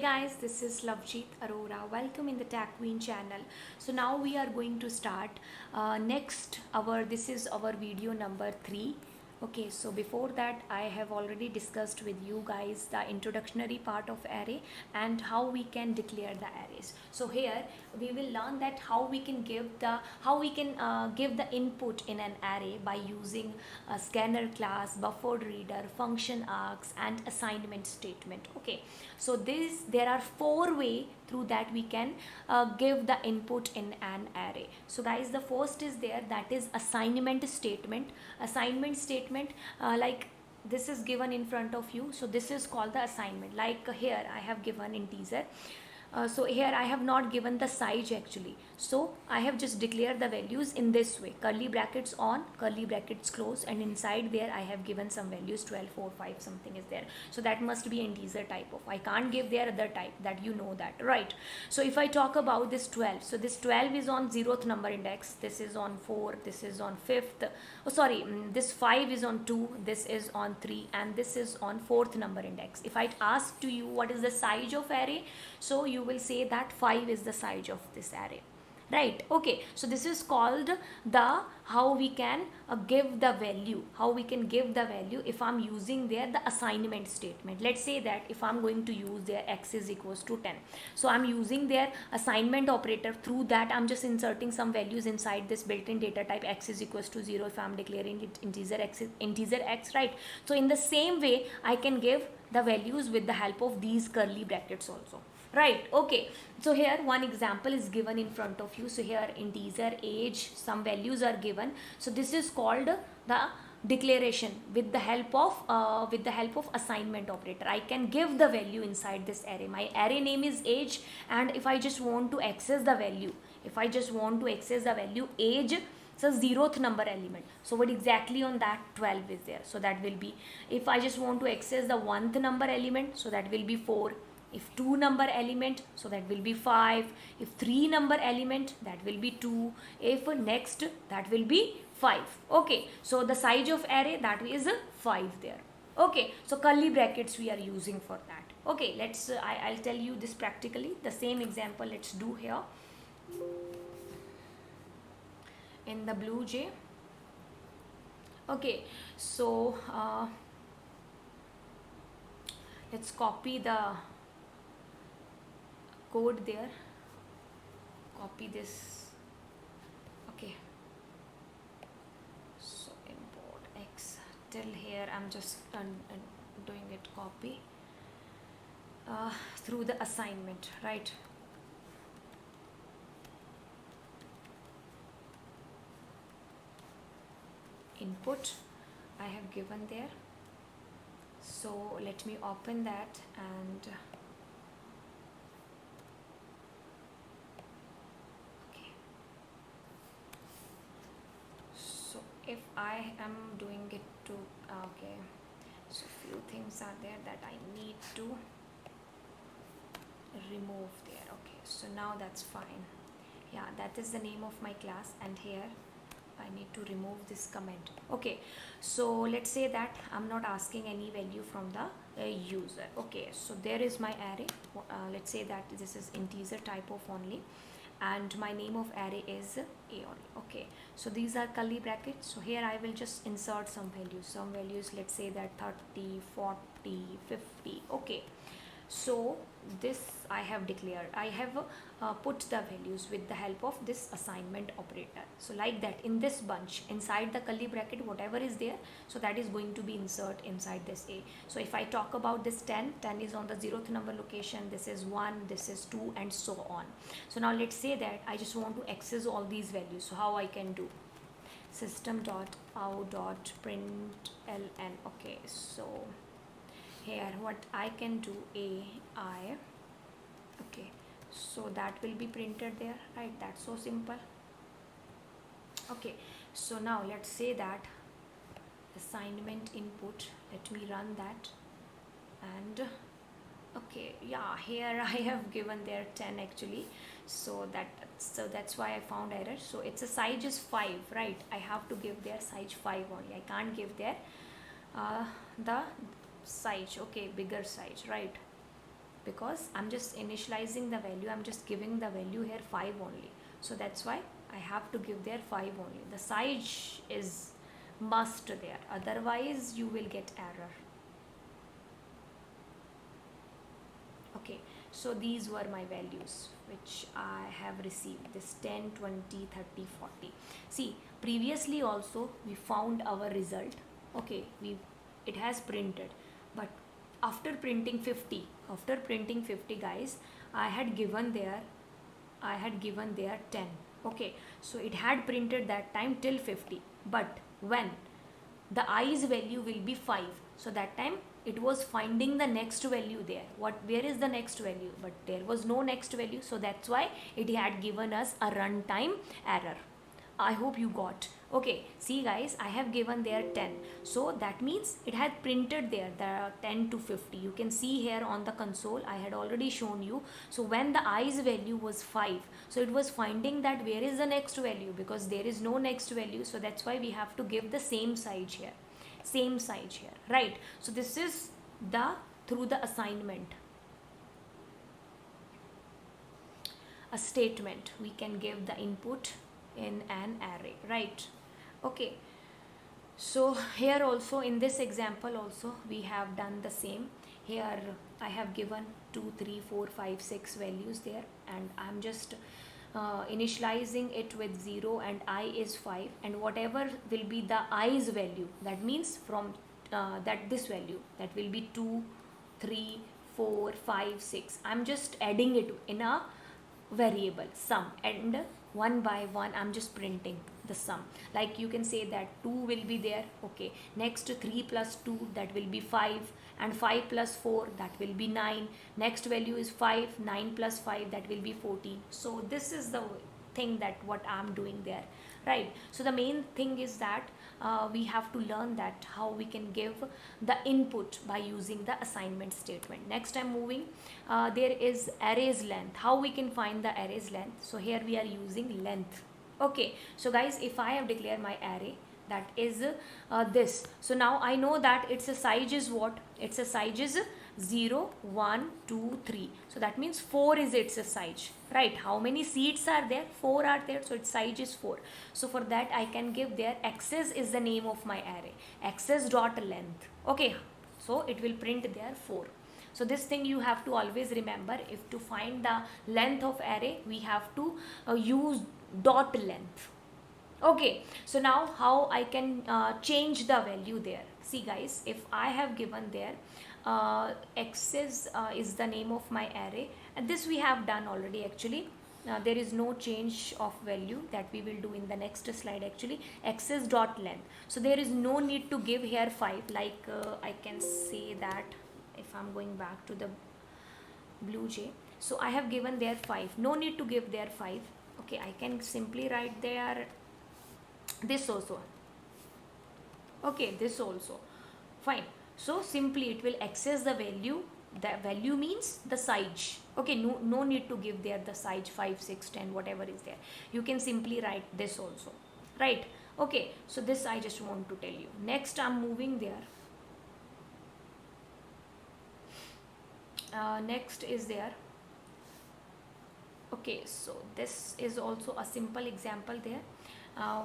guys, this is Lovejeet Arora. Welcome in the Tech Queen channel. So now we are going to start this is our video number 3. Okay, so before that I have already discussed with you guys the introductory part of array and how we can declare the arrays. So here we will learn that how we can give the input in an array by using a scanner class, buffered reader, function args and assignment statement. Okay, so there are 4 way through that we can give the input in an array. So guys, the first is there, that is assignment statement. Assignment statement, like this is given in front of you, so this is called the assignment. Like here I have given integer, so here I have not given the size actually, so I have just declared the values in this way: curly brackets on, curly brackets close, and inside there I have given some values 12, 4, 5 something is there. So that must be integer type of, I can't give their other type, that you know that, right? So if I talk about this 12, so this 12 is on 0th number index, this is on 4, this is on 5th, this 5 is on 2, this is on 3, and this is on 4th number index. If I ask to you what is the size of array, so you will say that 5 is the size of this array, right? Okay, so this is called the how we can give the value, if I'm using there the assignment statement. Let's say that if I'm going to use their x is equals to 10, so I'm using their assignment operator. Through that I'm just inserting some values inside this built-in data type x is equals to 0 if I'm declaring it integer x, right? So in the same way I can give the values with the help of these curly brackets also, right? Okay, so here one example is given in front of you. So here integer age, some values are given, so this is called the declaration with the help of assignment operator. I can give the value inside this array. My array name is age, and if I just want to access the value, age, so 0th number element, so what exactly on that 12 is there, so that will be, if I just want to access the 1th number element, so that will be 4. If 2 number element, so that will be 5. If 3 number element, that will be 2. If next, that will be 5. Okay, so the size of array, that is 5 there. Okay, so curly brackets we are using for that. Okay, I'll tell you this practically. The same example let's do here in the BlueJ. Okay, so let's copy the code there, copy this. Okay, so import x, till here I'm just doing it copy through the assignment, right? Input I have given there, so let me open that. And okay, so if I am doing it to okay, so few things are there that I need to remove there. Okay, so now that's fine. Yeah, that is the name of my class, and here I need to remove this comment. Okay, so let's say that I'm not asking any value from the user. Okay, so there is my array. Let's say that this is integer type of only, and my name of array is a only. Okay, so these are curly brackets. So here I will just insert some values, let's say that 30, 40, 50. Okay, so this I have declared, I have put the values with the help of this assignment operator. So like that, in this bunch inside the curly bracket, whatever is there, so that is going to be insert inside this a. So if I talk about this 10 is on the 0th number location, this is 1, this is 2, and so on. So now let's say that I just want to access all these values. So how I can do, system.out.println. Okay, so here what I can do, AI, okay, so that will be printed there, right? That's so simple. Okay, so now let's say that assignment input, let me run that. And okay, yeah, here I have given there 10 actually, so that's why I found error. So it's a size is 5, right? I have to give their size 5 only, I can't give their the size, okay, bigger size, right? because I'm just initializing the value, I'm just giving the value here 5 only, so that's why I have to give there 5 only. The size is must there, otherwise you will get error. Okay, so these were my values which I have received, this 10, 20, 30, 40. See, previously also we found our result. Okay, we it has printed, but after printing 50, guys, I had given there 10. Okay, so it had printed that time till 50, but when the i's value will be 5, so that time it was finding the next value there. Where is the next value? But there was no next value, so that's why it had given us a runtime error. I hope you got. Okay, see guys, I have given there 10, so that means it had printed there the 10 to 50. You can see here on the console, I had already shown you. So when the i's value was 5, so it was finding that where is the next value, because there is no next value, so that's why we have to give the same size here, right? So this is the through the assignment a statement, we can give the input in an array, right? Okay, so here also in this example also we have done the same. Here I have given 2, 3, 4, 5, 6 values there, and I'm just initializing it with 0 and I is 5, and whatever will be the i's value, that means from that this value, that will be 2, 3, 4, 5, 6, I'm just adding it in a variable sum, and one by one I'm just printing the sum. Like you can say that 2 will be there. Okay, next 3 plus 2, that will be 5, and 5 plus 4, that will be 9. Next value is 5, 9 plus 5, that will be 14. So this is the thing that what I'm doing there, right? So the main thing is that we have to learn that how we can give the input by using the assignment statement. Next I'm moving, there is array's length, how we can find the array's length. So here we are using length. Okay, so guys, if I have declared my array, that is this, so now I know that its a size is what, its a size is 0, 1, 2, 3, so that means 4 is its a size, right? How many seats are there? 4 are there, so its size is 4. So for that I can give there access is the name of my array, access dot length. Okay, so it will print there 4. So this thing you have to always remember, if to find the length of array, we have to use dot length. Okay, so now how I can change the value there. See guys, if I have given there access is the name of my array, and this we have done already actually. There is no change of value, that we will do in the next slide actually. Access dot length, so there is no need to give here 5, like I can say that if I'm going back to the BlueJ, so I have given there 5, no need to give there 5. Okay, I can simply write there this also. Okay, this also fine. So simply it will access the value. The value means the size. Okay, no need to give there the size 5, 6, 10, whatever is there. You can simply write this also, right? Okay, so this I just want to tell you. Next I'm moving there. Next is there. Okay, so this is also a simple example there.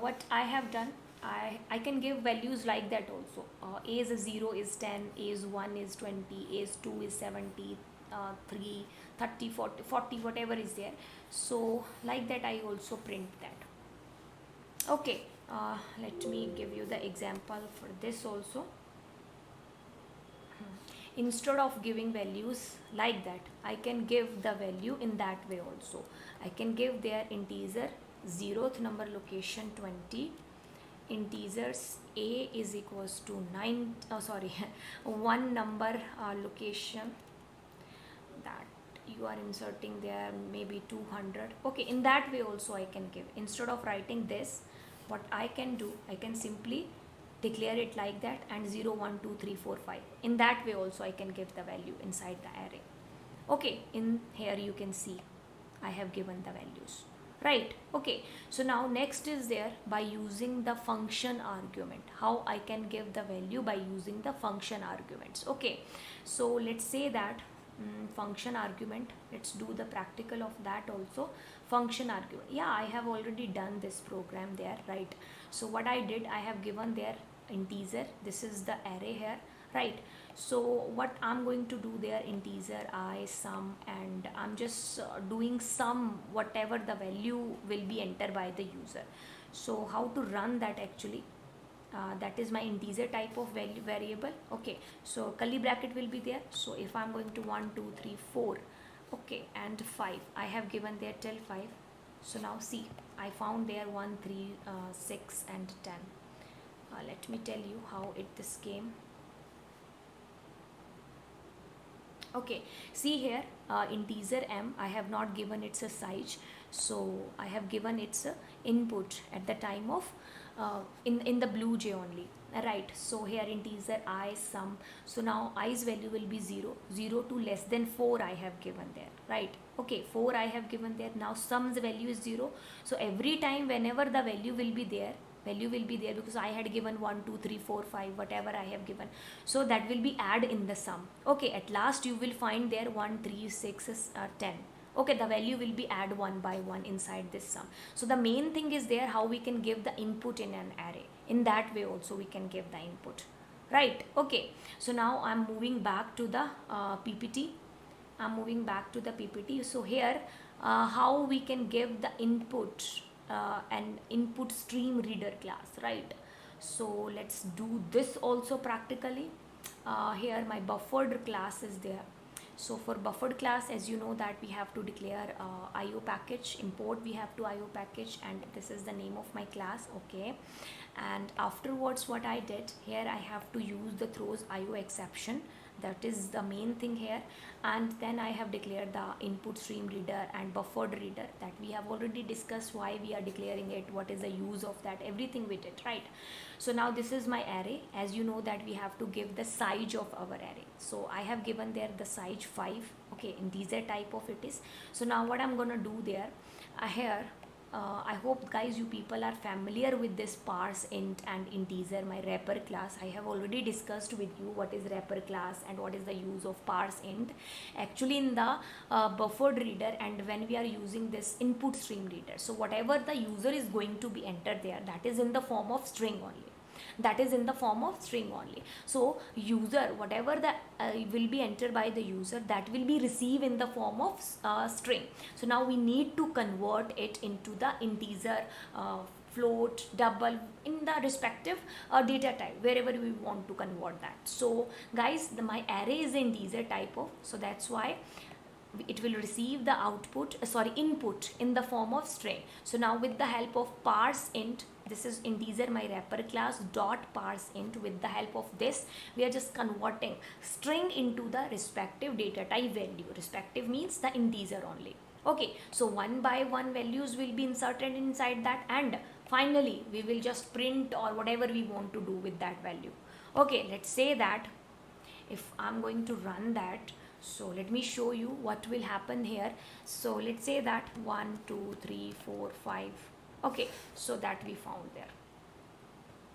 What I have done, I can give values like that also. A is 0 is 10, A is 1 is 20, A is 2 is 70, 3, 30, 40, 40, whatever is there. So like that I also print that. Okay, let me give you the example for this also. Instead of giving values like that, I can give the value in that way also. I can give their integer 0th number location 20, integers a is equals to 9, one number location that you are inserting there, maybe 200. Okay, in that way also I can give. Instead of writing this, what I can do, I can simply declare it like that, and 0, 1, 2, 3, 4, 5. In that way also I can give the value inside the array. Okay, in here you can see I have given the values, right? Okay, so now next is there by using the function argument, how I can give the value by using the function arguments. Okay, so let's say that function argument. Let's do the practical of that also. Function argument, yeah, I have already done this program there, right? So what I did, I have given there integer, this is the array here, right? So what I'm going to do there, integer I sum, and I'm just doing sum whatever the value will be entered by the user. So how to run that actually, that is my integer type of value variable. Okay, so curly bracket will be there. So if I'm going to 1 2 3 4, okay, and 5, I have given there till 5. So now see, I found there 1 3 6 and 10. Let me tell you how it this came. Okay, see here, integer m, I have not given its a size, so I have given its a input at the time of in the blue j only, right? So here integer I sum, so now i's value will be 0 0 to less than 4 I have given there, right? Okay, 4 I have given there. Now sum's value is 0, so every time whenever the value will be there, because I had given 1 2 3 4 5 whatever I have given, so that will be add in the sum. Okay, at last you will find there 1 3 6 10. Okay, the value will be add one by one inside this sum. So the main thing is there how we can give the input in an array. In that way also we can give the input, right? Okay, so now I'm moving back to the ppt. I'm moving back to the ppt. So here, how we can give the input and input stream reader class, right? So let's do this also practically. Here my buffered class is there. So for buffered class, as you know that we have to declare IO package, import we have to IO package, and this is the name of my class. Okay, and afterwards what I did here, I have to use the throws IO exception, that is the main thing here. And then I have declared the input stream reader and buffered reader, that we have already discussed why we are declaring it, what is the use of that, everything we did, right? So now this is my array. As you know that we have to give the size of our array, so I have given there the size 5. Okay, integer type of it is. So now what I'm gonna do there, here, I hope guys you people are familiar with this parse int and integer, my wrapper class. I have already discussed with you what is wrapper class and what is the use of parse int. Actually in the buffered reader, and when we are using this input stream reader, so whatever the user is going to be entered there, that is in the form of string only, that is in the form of string only. So user, whatever the will be entered by the user, that will be received in the form of string. So now we need to convert it into the integer, float, double, in the respective data type, wherever we want to convert that. So guys, my array is integer type of, so that's why it will receive the input in the form of string. So now with the help of parse int, this is integer my wrapper class dot parse int, with the help of this we are just converting string into the respective data type value. Respective means the integer only. Okay, so one by one values will be inserted inside that, and finally we will just print or whatever we want to do with that value. Okay, let's say that if I'm going to run that, so let me show you what will happen here. So let's say that 1 2 3 4 5. Okay, so that we found there.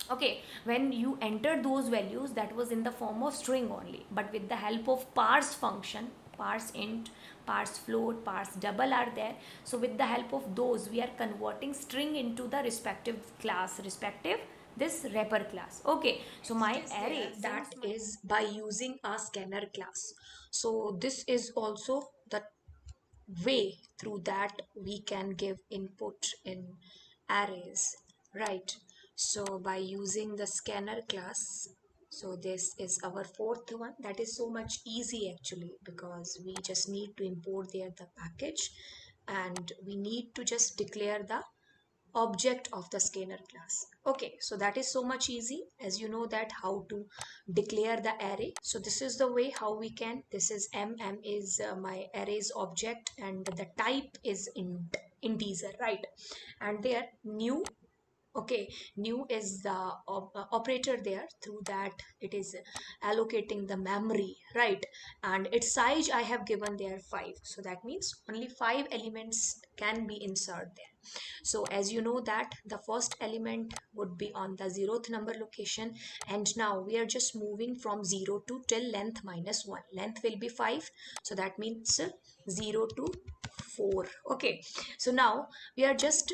Okay, when you enter those values, that was in the form of string only, but with the help of parse function, parse int, parse float, parse double are there. So with the help of those we are converting string into the respective class, respective this wrapper class. Okay, so my array, that is by using a scanner class. So this is also the way through that we can give input in arrays, right? So by using the scanner class, so this is our fourth one. That is so much easy actually, because we just need to import there the package, and we need to just declare the object of the scanner class. Okay, so that is so much easy, as you know that how to declare the array. So this is the way how we can, this is mm is my array's object, and the type is integer, right? And there new Okay, new is the operator there, through that it is allocating the memory, right? And its size I have given there 5, so that means only 5 elements can be inserted there. So as you know that the first element would be on the 0th number location, and now we are just moving from 0 to till length minus 1. Length will be 5, so that means 0 to 4. Okay, so now we are just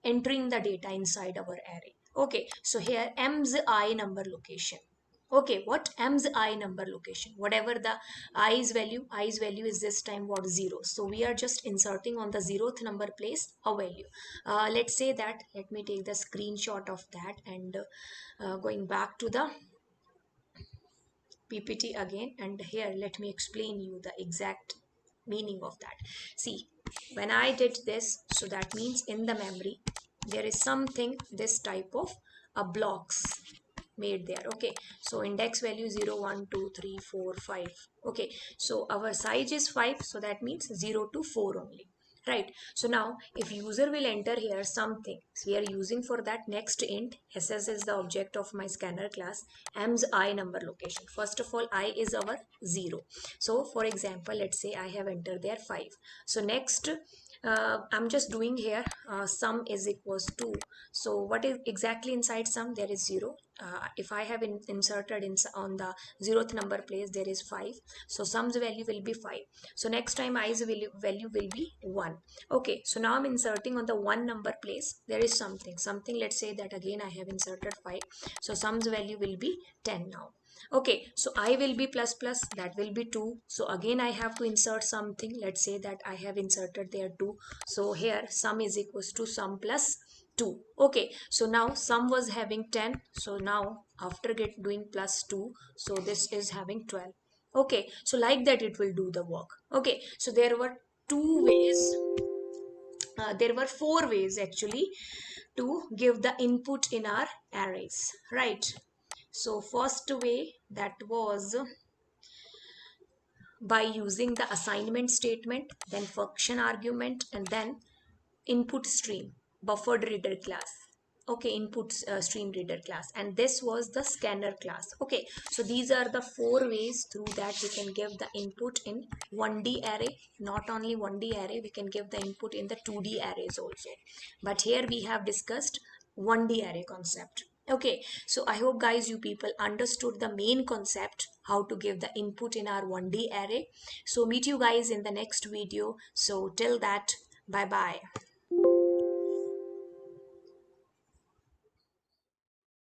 entering the data inside our array. Okay, so here m's I number location. Okay, what m's I number location, whatever the i's value is this time what, 0. So we are just inserting on the 0th number place a value. Let's say that, let me take the screenshot of that, and going back to the PPT again, and here let me explain you the exact meaning of that. See, when I did this, so that means in the memory there is something this type of blocks made there. Okay, so index value 0 1 2 3 4 5. Okay, so our size is 5, so that means 0 to 4 only, right? So now if user will enter here something, so we are using for that next int. Ss is the object of my scanner class. M's I number location, first of all I is our 0. So for example, let's say I have entered there 5. So next I'm just doing here sum is equals to, so what is exactly inside sum? There is 0. If I have inserted on the 0th number place, there is 5, so sum's value will be 5. So next time i's value will be 1. Okay, so now I'm inserting on the 1 number place, there is something, let's say that again I have inserted 5, so sum's value will be 10 now. Okay, so I will be plus plus, that will be 2. So again I have to insert something, let's say that I have inserted there 2. So here sum is equals to sum plus 2. Okay, so now sum was having 10, so now after doing plus 2, so this is having 12. Okay, so like that it will do the work. Okay, so there were two ways, there were 4 ways actually to give the input in our arrays, right? So first way, that was by using the assignment statement, then function argument, and then input stream buffered reader class. Okay, input stream reader class, and this was the scanner class. Okay, so these are the 4 ways through that we can give the input in 1D array. Not only 1D array, we can give the input in the 2D arrays also, but here we have discussed 1D array concept. Okay, so I hope guys you people understood the main concept, how to give the input in our 1D array. So meet you guys in the next video. So till that, bye bye.